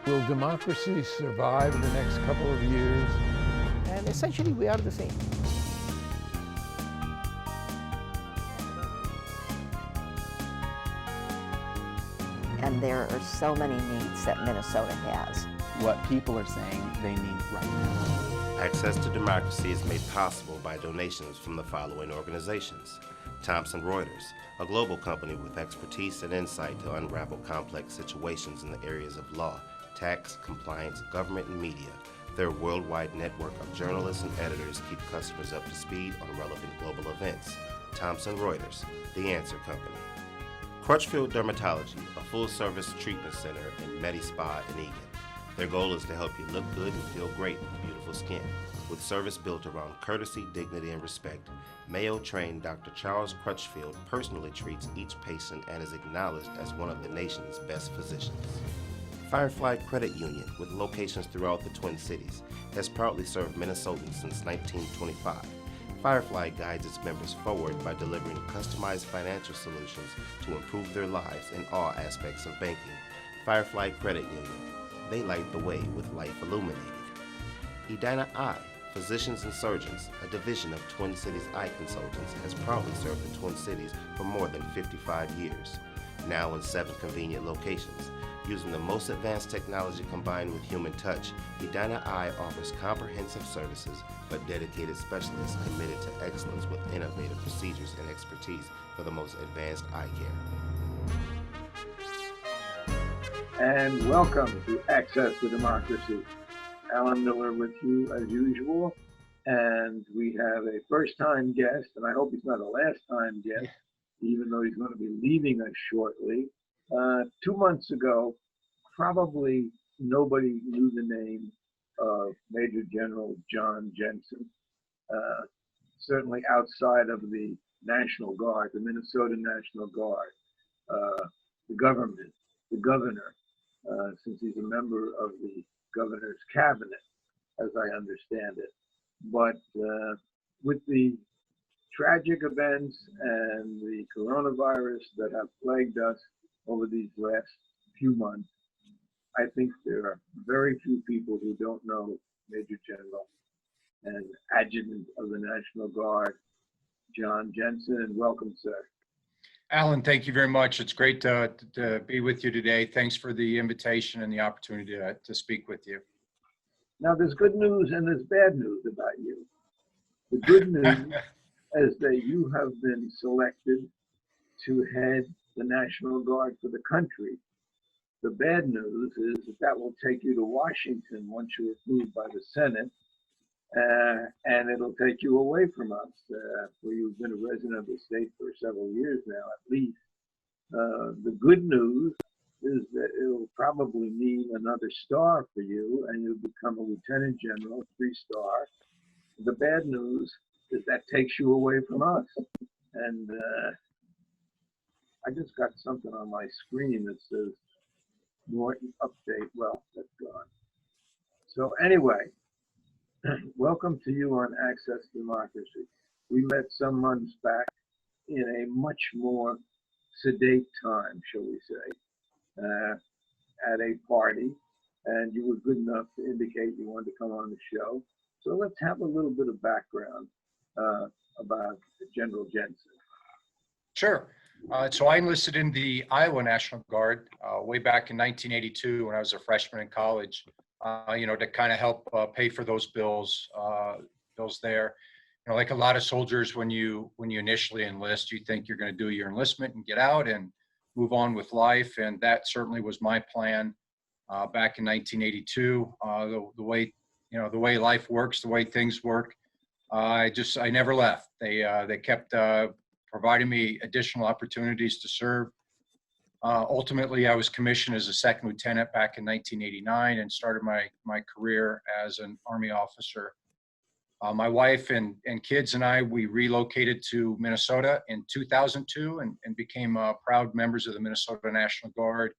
Will democracy survive in the next couple of years? And essentially, we are the same. And there are so many needs that Minnesota has. What people are saying they need right now. Access to democracy is made possible by donations from the following organizations. Thomson Reuters, a global company with expertise and insight to unravel complex situations in the areas of law, tax, compliance, government, and media. Their worldwide network of journalists and editors keep customers up to speed on relevant global events. Thomson Reuters, the Answer Company. Crutchfield Dermatology, a full-service treatment center in Medi-Spa in Eagan. Their goal is to help you look good and feel great with beautiful skin. With service built around courtesy, dignity, and respect, Mayo-trained Dr. Charles Crutchfield personally treats each patient and is acknowledged as one of the nation's best physicians. Firefly Credit Union, with locations throughout the Twin Cities, has proudly served Minnesotans since 1925. Firefly guides its members forward by delivering customized financial solutions to improve their lives in all aspects of banking. Firefly Credit Union, they light the way with life illuminated. Edina Eye, Physicians and Surgeons, a division of Twin Cities Eye Consultants, has proudly served the Twin Cities for more than 55 years. Now in 7 convenient locations. Using the most advanced technology combined with human touch, Edina Eye offers comprehensive services for dedicated specialists committed to excellence with innovative procedures and expertise for the most advanced eye care. And welcome to Access to Democracy. Alan Miller with you as usual. And we have a first-time guest, and I hope he's not a last-time guest, even though he's going to be leaving us shortly. 2 months ago, probably nobody knew the name of Major General Jon Jensen. Certainly outside of the National Guard, the Minnesota National Guard, the government, the governor, since he's a member of the governor's cabinet, as I understand it. But with the tragic events and the coronavirus that have plagued us over these last few months, I think there are very few people who don't know Major General and Adjutant of the National Guard, Jon Jensen, and welcome, sir. Alan, thank you very much. It's great to be with you today. Thanks for the invitation and the opportunity to speak with you. Now, there's good news and there's bad news about you. The good news is that you have been selected to head the National Guard for the country. The bad news is that will take you to Washington once you're approved by the Senate, and it'll take you away from us, where you've been a resident of the state for several years now, at least. The good news is that it'll probably mean another star for you, and you'll become a lieutenant general, 3-star. The bad news is that takes you away from us. And I just got something on my screen that says Norton update. Well, that's gone. So anyway, welcome to you on Access to Democracy. We met some months back in a much more sedate time, shall we say, at a party, and you were good enough to indicate you wanted to come on the show. So let's have a little bit of background about General Jensen. Sure. So I enlisted in the Iowa National Guard way back in 1982 when I was a freshman in college, to kind of help pay for those bills there. Like a lot of soldiers, when you initially enlist, you think you're going to do your enlistment and get out and move on with life. And that certainly was my plan back in 1982. The way life works, the way things work, I never left. They kept providing me additional opportunities to serve. Ultimately, I was commissioned as a second lieutenant back in 1989 and started my career as an Army officer. My wife and kids and I, we relocated to Minnesota in 2002 and became proud members of the Minnesota National Guard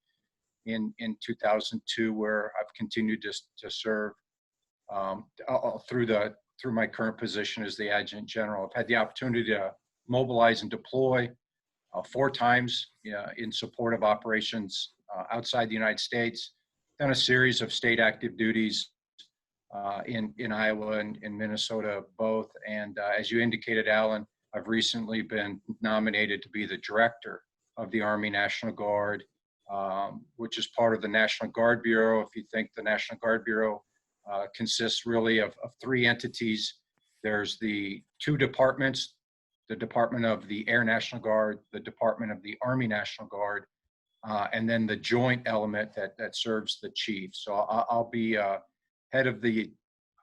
in 2002, where I've continued to serve through my current position as the Adjutant General. I've had the opportunity to mobilize and deploy 4 times in support of operations outside the United States. done a series of state active duties in Iowa and in Minnesota both. And as you indicated, Alan, I've recently been nominated to be the director of the Army National Guard, which is part of the National Guard Bureau. If you think the National Guard Bureau consists really of three entities. There's the two departments, the Department of the Air National Guard, the Department of the Army National Guard, and then the joint element that serves the chief. So I'll be head of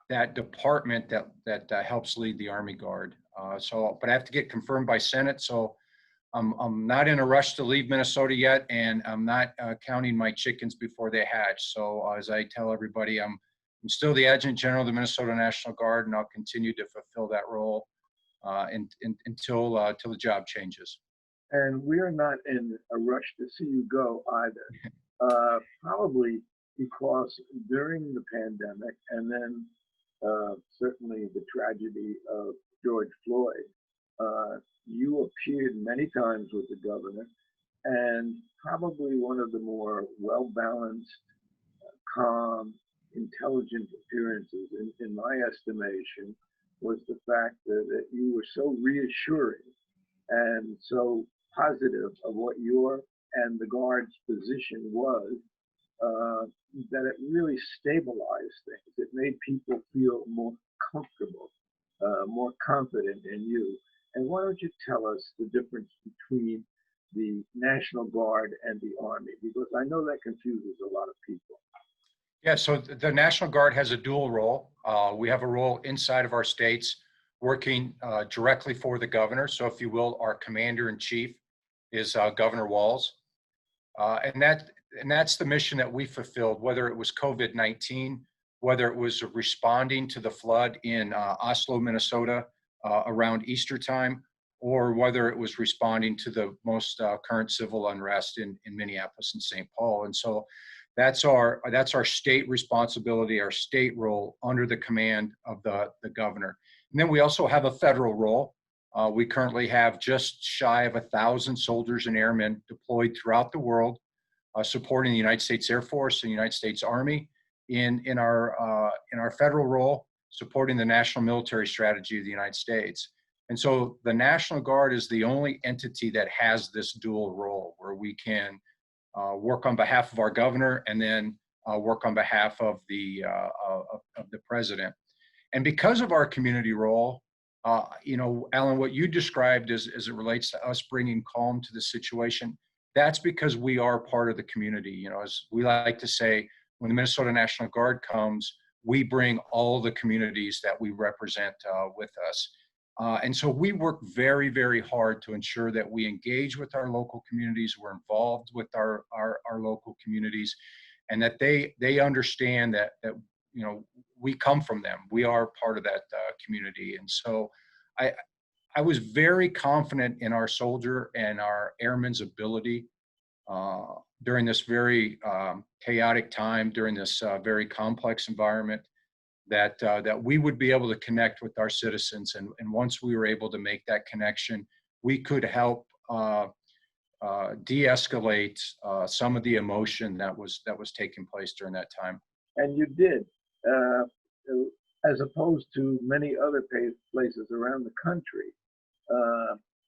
that department that helps lead the Army Guard. But I have to get confirmed by Senate. So I'm not in a rush to leave Minnesota yet, and I'm not counting my chickens before they hatch. So as I tell everybody, I'm still the Adjutant General of the Minnesota National Guard, and I'll continue to fulfill that role until the job changes. And we are not in a rush to see you go either. Probably because during the pandemic and then certainly the tragedy of George Floyd, you appeared many times with the governor, and probably one of the more well-balanced, calm, intelligent appearances, in my estimation, was the fact that you were so reassuring and so positive of what your and the Guard's position was, that it really stabilized things. It made people feel more comfortable, more confident in you. And why don't you tell us the difference between the National Guard and the Army? Because I know that confuses a lot of people. Yeah, so the National Guard has a dual role. We have a role inside of our states working directly for the governor. So if you will, our commander-in-chief is Governor Walz. And that's the mission that we fulfilled, whether it was COVID-19, whether it was responding to the flood in Oslo, Minnesota around Easter time, or whether it was responding to the most current civil unrest in Minneapolis and St. Paul. And so that's our state responsibility, our state role under the command of the governor. And then we also have a federal role. We currently have just shy of 1,000 soldiers and airmen deployed throughout the world, supporting the United States Air Force and the United States Army in our federal role, supporting the national military strategy of the United States. And so the National Guard is the only entity that has this dual role, where we can work on behalf of our governor and then work on behalf of the president. And because of our community role, Alan, what you described as it relates to us bringing calm to the situation, that's because we are part of the community. As we like to say, when the Minnesota National Guard comes, we bring all the communities that we represent with us. And so we work very, very hard to ensure that we engage with our local communities, we're involved with our local communities, and that they understand that we come from them. We are part of that community. And so I was very confident in our soldier and our airmen's ability during this very chaotic time, during this very complex environment, that we would be able to connect with our citizens. And once we were able to make that connection, we could help de-escalate some of the emotion that was taking place during that time. And you did, as opposed to many other places around the country,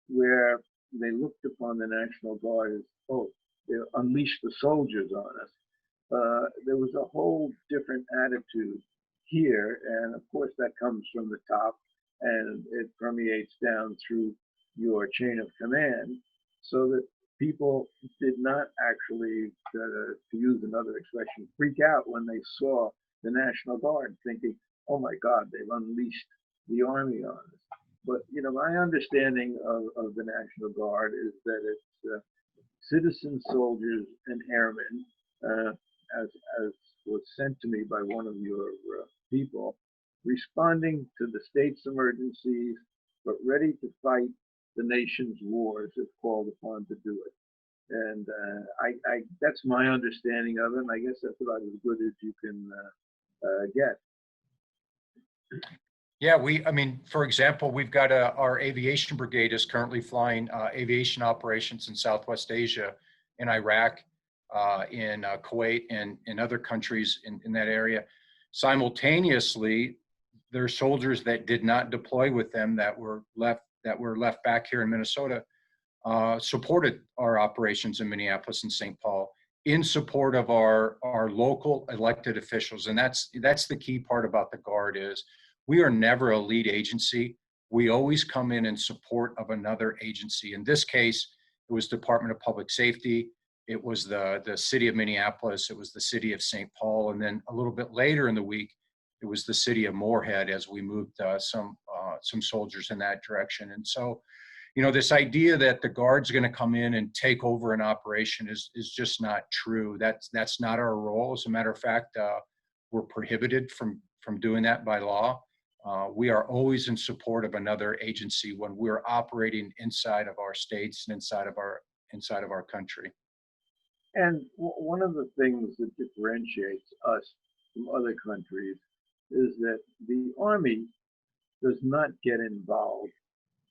where they looked upon the National Guard as, they unleashed the soldiers on us. There was a whole different attitude here, and of course that comes from the top, and it permeates down through your chain of command, so that people did not actually, to use another expression, freak out when they saw the National Guard, thinking, oh my God, they've unleashed the Army on us. But my understanding of the National Guard is that it's citizen soldiers and airmen, as was sent to me by one of your people, responding to the state's emergencies, but ready to fight the nation's wars if called upon to do it. And I that's my understanding of it, and I guess that's about as good as you can get. Yeah, for example, we've got our aviation brigade is currently flying aviation operations in Southwest Asia, in Iraq. in Kuwait and in other countries in that area. Simultaneously, there are soldiers that did not deploy with them that were left back here in Minnesota, supported our operations in Minneapolis and St. Paul in support of our local elected officials. And that's the key part about the Guard is we are never a lead agency. We always come in support of another agency. In this case, it was Department of Public Safety. It was the city of Minneapolis. It was the city of St. Paul. And then a little bit later in the week, it was the city of Moorhead as we moved some soldiers in that direction. And so, you know, this idea that the Guard's going to come in and take over an operation is just not true. That's not our role. As a matter of fact, we're prohibited from doing that by law. We are always in support of another agency when we're operating inside of our states and inside of our country. And one of the things that differentiates us from other countries is that the Army does not get involved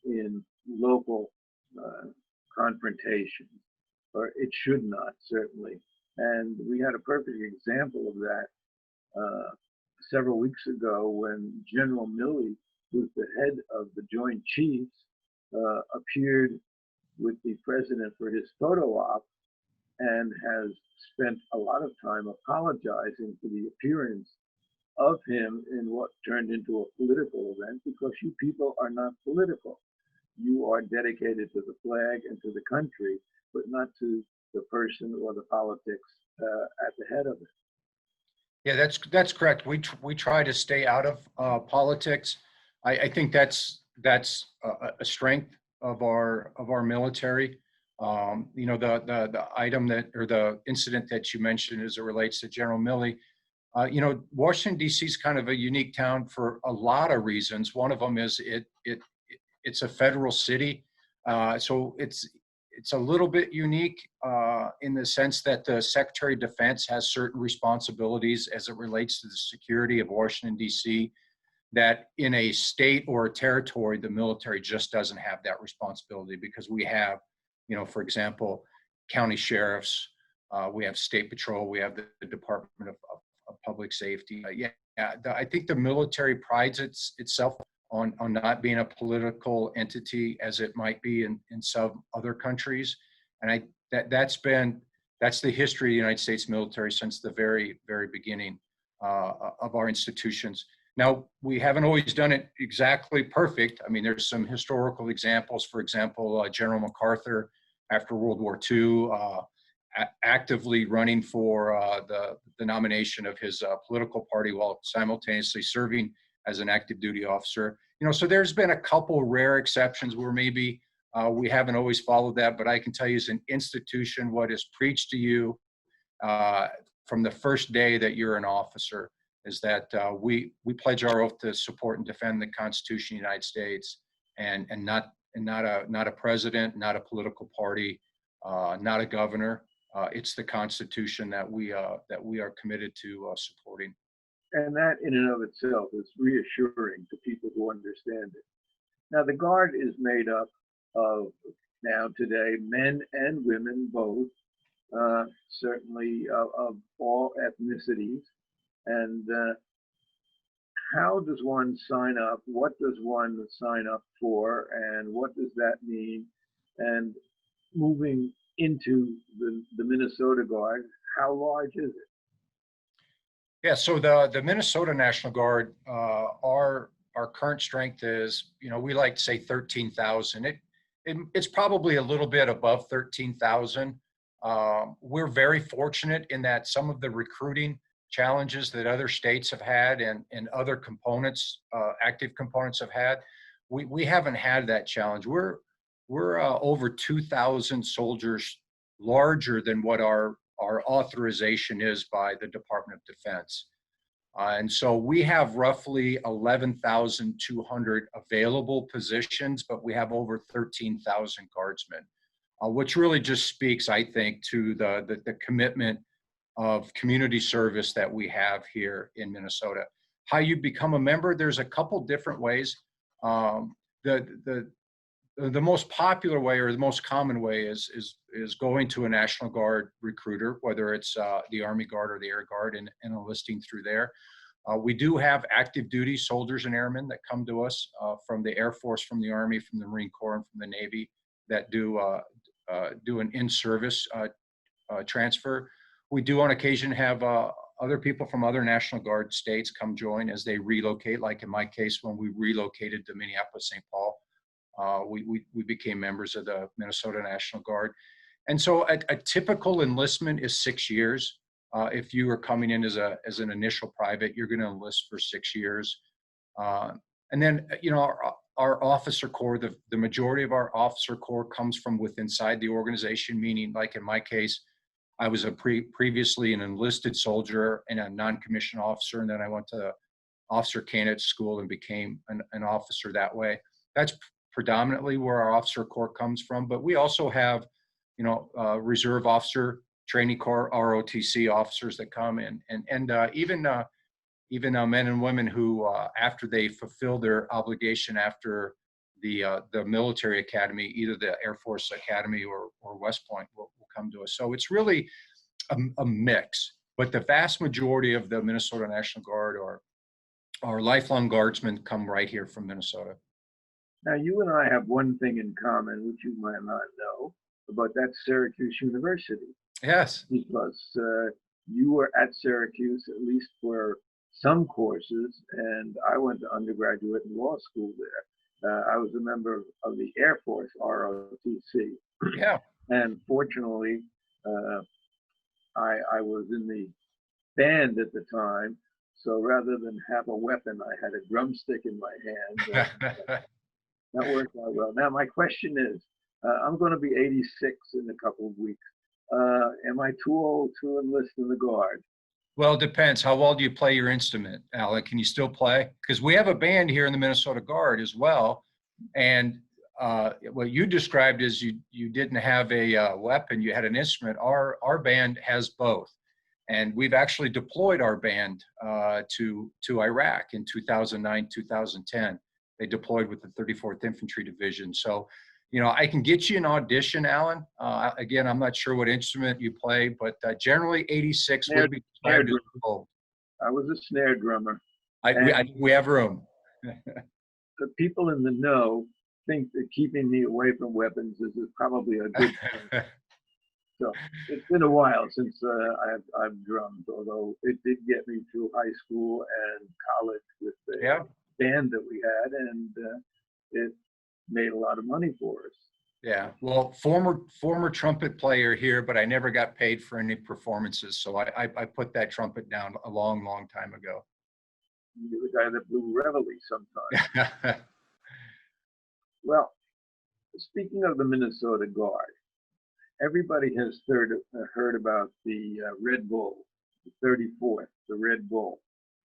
in local confrontations, or it should not, certainly. And we had a perfect example of that several weeks ago when General Milley, who's the head of the Joint Chiefs, appeared with the president for his photo op and has spent a lot of time apologizing for the appearance of him in what turned into a political event, because you people are not political. You are dedicated to the flag and to the country, but not to the person or the politics at the head of it. Yeah, that's correct. We try to stay out of politics. I think that's a strength of our military. You know, the item or the incident that you mentioned as it relates to General Milley. You know, Washington D.C. is kind of a unique town for a lot of reasons. One of them is it's a federal city, so it's a little bit unique in the sense that the Secretary of Defense has certain responsibilities as it relates to the security of Washington, D.C., that in a state or a territory, the military just doesn't have that responsibility, because we have, you know, for example, county sheriffs, we have state patrol, we have the Department of Public Safety. I think the military prides itself on not being a political entity as it might be in some other countries. And that's the history of the United States military since the very, very beginning of our institutions. Now, we haven't always done it exactly perfect. I mean, there's some historical examples. For example, General MacArthur, after World War II, actively running for the nomination of his political party while simultaneously serving as an active duty officer. You know, so there's been a couple rare exceptions where maybe we haven't always followed that, but I can tell you as an institution, what is preached to you from the first day that you're an officer is that we pledge our oath to support and defend the Constitution of the United States, and not a president, not a political party, not a governor. It's the Constitution that we are committed to supporting. And that in and of itself is reassuring to people who understand it. Now, the Guard is made up of, now today, men and women both, certainly of all ethnicities. And how does one sign up? What does one sign up for? And what does that mean? And moving into the Minnesota Guard, how large is it? Yeah, so the Minnesota National Guard, our current strength is, you know, we like to say 13,000. It's probably a little bit above 13,000. We're very fortunate in that some of the recruiting challenges that other states have had and other components, active components have had, we haven't had that challenge. We're over 2,000 soldiers larger than what our authorization is by the Department of Defense. And so we have roughly 11,200 available positions, but we have over 13,000 guardsmen, which really just speaks, I think, to the commitment of community service that we have here in Minnesota. How you become a member, there's a couple different ways. The the most popular way or the most common way is going to a National Guard recruiter, whether it's the Army Guard or the Air Guard, and enlisting through there. We do have active duty soldiers and airmen that come to us from the Air Force, from the Army, from the Marine Corps, and from the Navy that do an in-service transfer. We do on occasion have other people from other National Guard states come join as they relocate, like in my case, when we relocated to Minneapolis-St. Paul. We became members of the Minnesota National Guard. And so a typical enlistment is 6 years. If you are coming in as an initial private, you're going to enlist for 6 years. And then, you know, our officer corps, the majority of our officer corps comes from within inside the organization, meaning like in my case, I was previously an enlisted soldier and a non-commissioned officer, and then I went to officer candidate school and became an officer that way. That's predominantly where our officer corps comes from, but we also have, you know, reserve officer training corps, ROTC officers that come in, and even men and women who, after they fulfill their obligation after the military academy, either the Air Force Academy or West Point, will come to us. So it's really a mix, but the vast majority of the Minnesota National Guard or lifelong guardsmen come right here from Minnesota. Now, you and I have one thing in common, which you might not know, about that Syracuse University. Yes. Because you were at Syracuse, at least for some courses, and I went to undergraduate and law school there. I was a member of the Air Force, ROTC. Yeah. And fortunately, I was in the band at the time, so rather than have a weapon, I had a drumstick in my hand. That worked out well. Now, my question is, I'm going to be 86 in a couple of weeks. Am I too old to enlist in the Guard? Well, it depends. How well do you play your instrument, Alec? Can you still play? Because we have a band here in the Minnesota Guard as well. And what you described is you didn't have a weapon, you had an instrument. Our band has both. And we've actually deployed our band to Iraq in 2009, 2010. They deployed with the 34th Infantry Division. So, you know, I can get you an audition, Alan. Again, I'm not sure what instrument you play, but generally 86 would be described as old. I was a snare drummer. We have room. The people in the know think that keeping me away from weapons is probably a good thing. So it's been a while since I've drummed, although it did get me through high school and college with the band that we had, and it made a lot of money for us. Yeah, well, former trumpet player here, but I never got paid for any performances, so I put that trumpet down a long time ago. You're the guy that blew reveille sometimes. Well, speaking of the Minnesota Guard, everybody has heard about the Red Bull, the 34th, the Red Bull.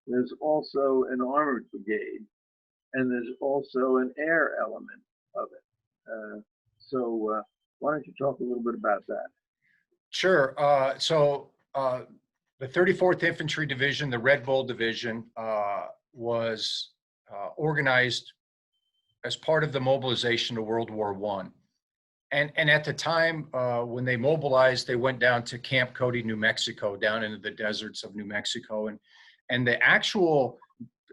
There's also an armored brigade, and there's also an air element of it. So why don't you talk a little bit about that? Sure. So the 34th Infantry Division, the Red Bull Division, was organized as part of the mobilization to World War I. And at the time when they mobilized, they went down to Camp Cody, New Mexico, down into the deserts of New Mexico. And the actual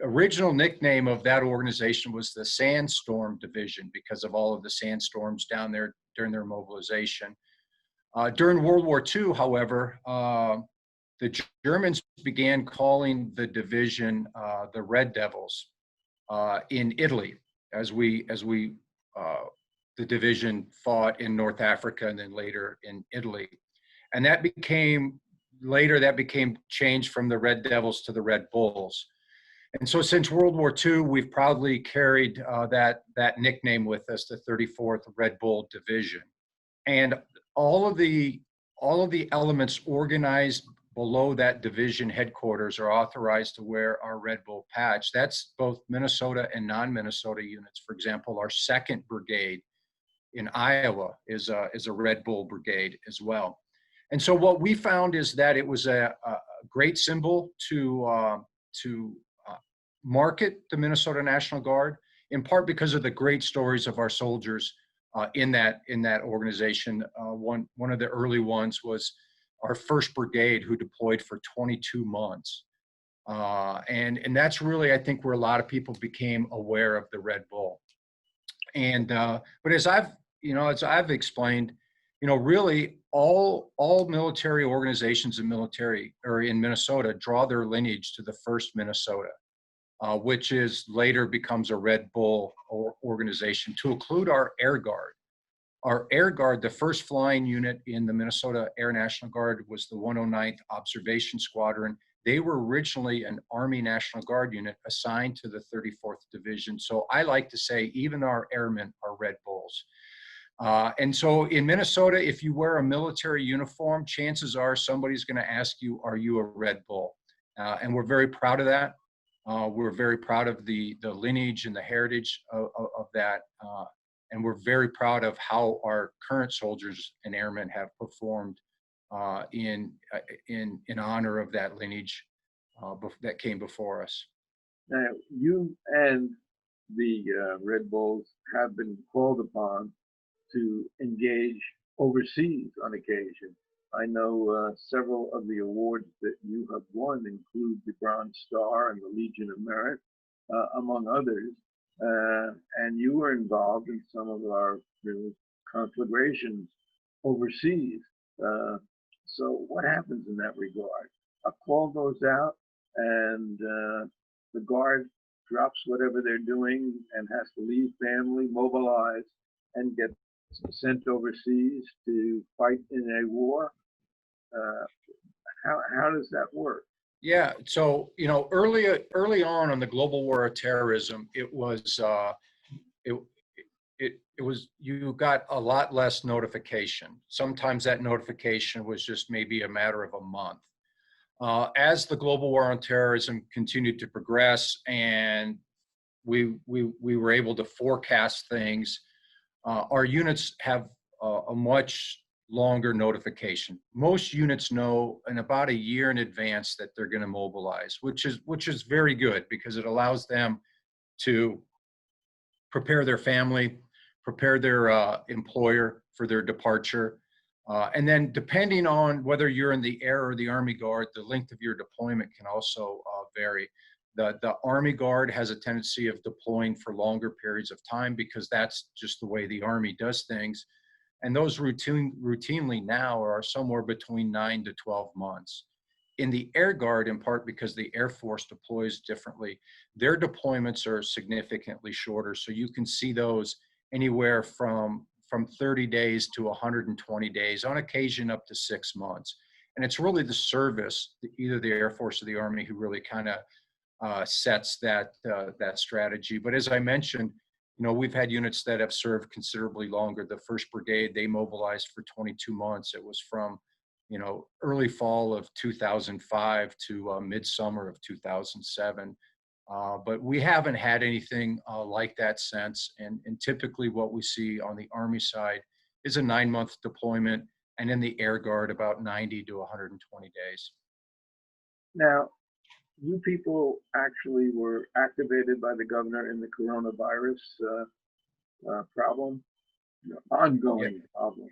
original nickname of that organization was the Sandstorm Division because of all of the sandstorms down there during their mobilization. During World War II, however, the Germans began calling the division the Red Devils in Italy as the division fought in North Africa and then later in Italy. And that became changed from the Red Devils to the Red Bulls. And so since World War II, we've proudly carried that nickname with us, the 34th Red Bull Division. And all of the elements organized below that division headquarters are authorized to wear our Red Bull patch. That's both Minnesota and non-Minnesota units. For example, our 2nd Brigade in Iowa is a Red Bull brigade as well. And so what we found is that it was a great symbol to market the Minnesota National Guard, in part because of the great stories of our soldiers in that organization. One of the early ones was our 1st Brigade, who deployed for 22 months. And that's really, I think, where a lot of people became aware of the Red Bull. And but as I've explained, really all military organizations in Minnesota draw their lineage to the 1st Minnesota, which is later becomes a Red Bull organization, to include our Air Guard. Our Air Guard, the 1st flying unit in the Minnesota Air National Guard, was the 109th Observation Squadron. They were originally an Army National Guard unit assigned to the 34th Division. So I like to say even our airmen are Red Bulls. And so in Minnesota, if you wear a military uniform, chances are somebody's going to ask you, are you a Red Bull? And we're very proud of that. We're very proud of the lineage and the heritage of that. And we're very proud of how our current soldiers and airmen have performed in honor of that lineage that came before us. Now, you and the Red Bulls have been called upon to engage overseas on occasion. I know several of the awards that you have won include the Bronze Star and the Legion of Merit, among others. And you were involved in some of our conflagrations overseas. So what happens in that regard? A call goes out and the Guard drops whatever they're doing and has to leave family, mobilize, and get sent overseas to fight in a war. How does that work? Yeah, so early on the global war of terrorism, it was you got a lot less notification. Sometimes that notification was just maybe a matter of a month. As the global war on terrorism continued to progress, and we were able to forecast things, our units have a much longer notification. Most units know in about a year in advance that they're going to mobilize, which is very good, because it allows them to prepare their family, prepare their employer for their departure. And then depending on whether you're in the Air or the Army Guard, the length of your deployment can also vary. The Army Guard has a tendency of deploying for longer periods of time, because that's just the way the Army does things. And those routinely now are somewhere between 9 to 12 months. In the Air Guard, in part because the Air Force deploys differently, their deployments are significantly shorter. So you can see those anywhere from 30 days to 120 days, on occasion up to 6 months. And it's really the service, either the Air Force or the Army, who really kind of sets that strategy. But as I mentioned, we've had units that have served considerably longer. The 1st Brigade, they mobilized for 22 months. It was from, early fall of 2005 to midsummer of 2007. But we haven't had anything like that since. And typically what we see on the Army side is a 9-month deployment, and in the Air Guard about 90 to 120 days. Now, you people actually were activated by the governor in the coronavirus problem, ongoing problem.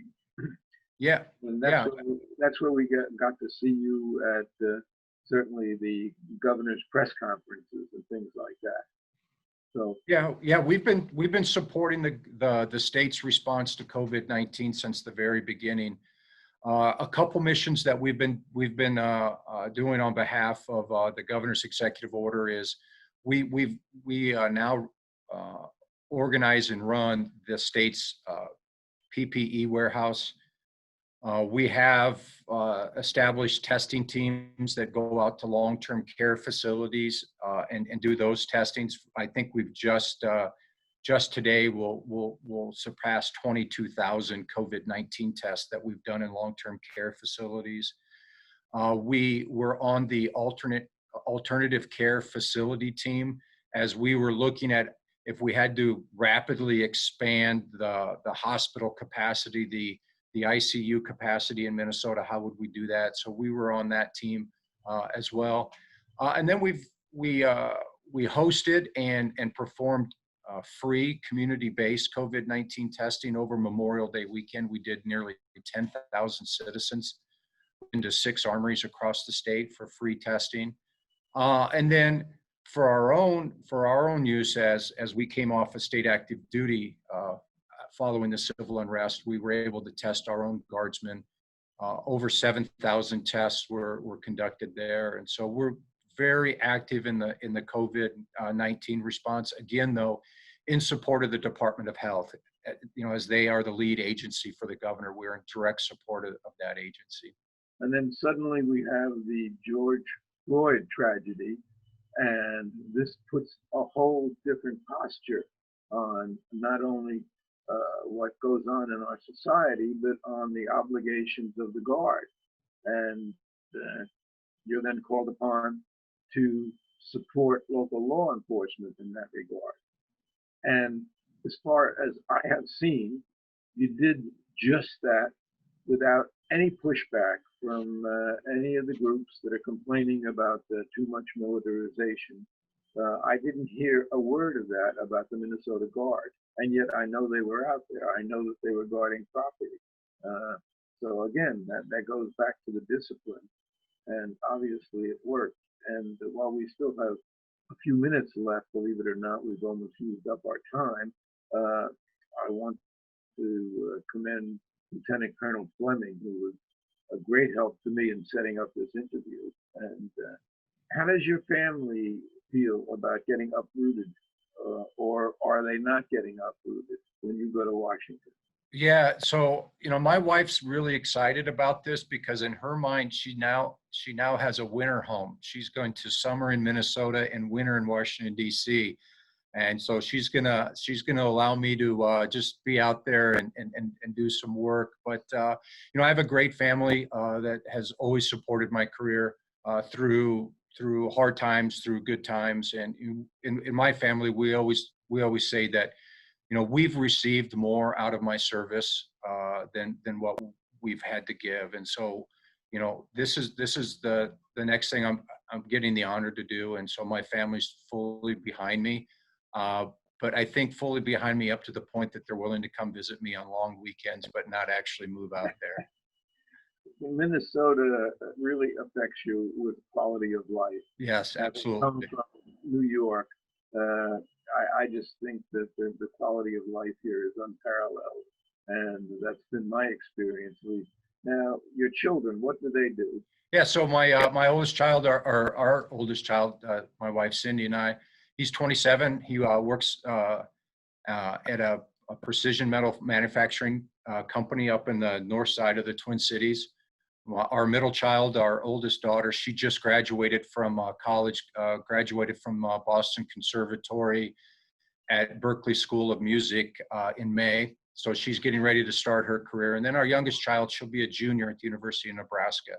Yeah. And that's where we got to see you at certainly the governor's press conferences and things like that. So yeah, we've been supporting the state's response to COVID-19 since the very beginning. A couple missions that we've been doing on behalf of the governor's executive order is we now organize and run the state's PPE warehouse. We have established testing teams that go out to long-term care facilities and do those testings. I think we've just today we'll surpass 22,000 COVID-19 tests that we've done in long-term care facilities. We were on the alternative care facility team as we were looking at if we had to rapidly expand the hospital capacity, the ICU capacity in Minnesota, how would we do that? So we were on that team as well. And then we hosted and performed free community-based COVID-19 testing over Memorial Day weekend. We did nearly 10,000 citizens into 6 armories across the state for free testing. And then for our own use, as we came off of state active duty following the civil unrest, we were able to test our own guardsmen. Over 7,000 tests were conducted there, and so we're very active in the COVID-19 response. Again, though, in support of the Department of Health, as they are the lead agency for the governor, we're in direct support of that agency. And then suddenly we have the George Floyd tragedy, and this puts a whole different posture on not only what goes on in our society, but on the obligations of the Guard. And you're then called upon to support local law enforcement in that regard. And as far as I have seen, you did just that without any pushback from any of the groups that are complaining about too much militarization. I didn't hear a word of that about the Minnesota Guard, and yet I know they were out there. I know that they were guarding property. So again, that goes back to the discipline, and obviously it worked. And while we still have a few minutes left, believe it or not, we've almost used up our time. I want to commend Lieutenant Colonel Fleming, who was a great help to me in setting up this interview. And how does your family feel about getting uprooted, or are they not getting uprooted when you go to Washington? Yeah, so my wife's really excited about this because in her mind, she now has a winter home. She's going to summer in Minnesota and winter in Washington D.C. And so she's gonna allow me to just be out there and do some work. But I have a great family that has always supported my career through hard times, through good times. And in my family, we always say that we've received more out of my service than what we've had to give. And so this is the next thing I'm getting the honor to do. And so my family's fully behind me. But I think fully behind me up to the point that they're willing to come visit me on long weekends, but not actually move out there. Minnesota really affects you with quality of life. Yes, absolutely. Come from New York, I just think that the quality of life here is unparalleled, and that's been my experience. Now, your children, what do they do? Yeah, so my oldest child, our oldest child, my wife Cindy and I, he's 27. He works at a precision metal manufacturing company up in the north side of the Twin Cities. Our middle child, our oldest daughter, she just graduated from college, graduated from Boston Conservatory at Berklee School of Music in May. So she's getting ready to start her career. And then our youngest child, she'll be a junior at the University of Nebraska.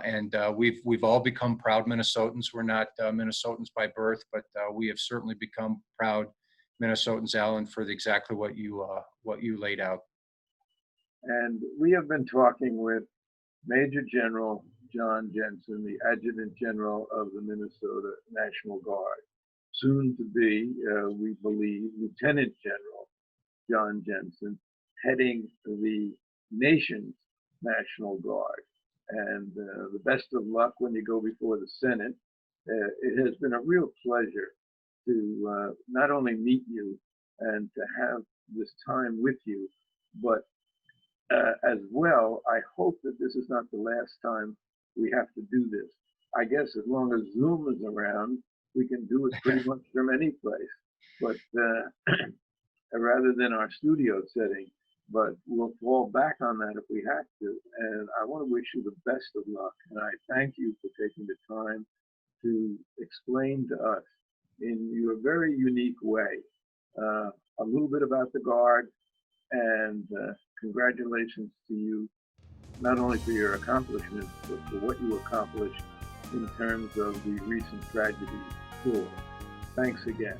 And we've all become proud Minnesotans. We're not Minnesotans by birth, but we have certainly become proud Minnesotans, Alan, for exactly what you laid out. And we have been talking with Major General Jon Jensen, the Adjutant General of the Minnesota National Guard, soon to be, we believe, Lieutenant General Jon Jensen, heading the nation's National Guard. And the best of luck when you go before the Senate. It has been a real pleasure to not only meet you and to have this time with you, but as well, I hope that this is not the last time we have to do this. I guess as long as Zoom is around, we can do it pretty much from any place, but rather than our studio setting. But we'll fall back on that if we have to. And I want to wish you the best of luck. And I thank you for taking the time to explain to us in your very unique way a little bit about the Guard. And congratulations to you, not only for your accomplishments, but for what you accomplished in terms of the recent tragedy. Thanks again.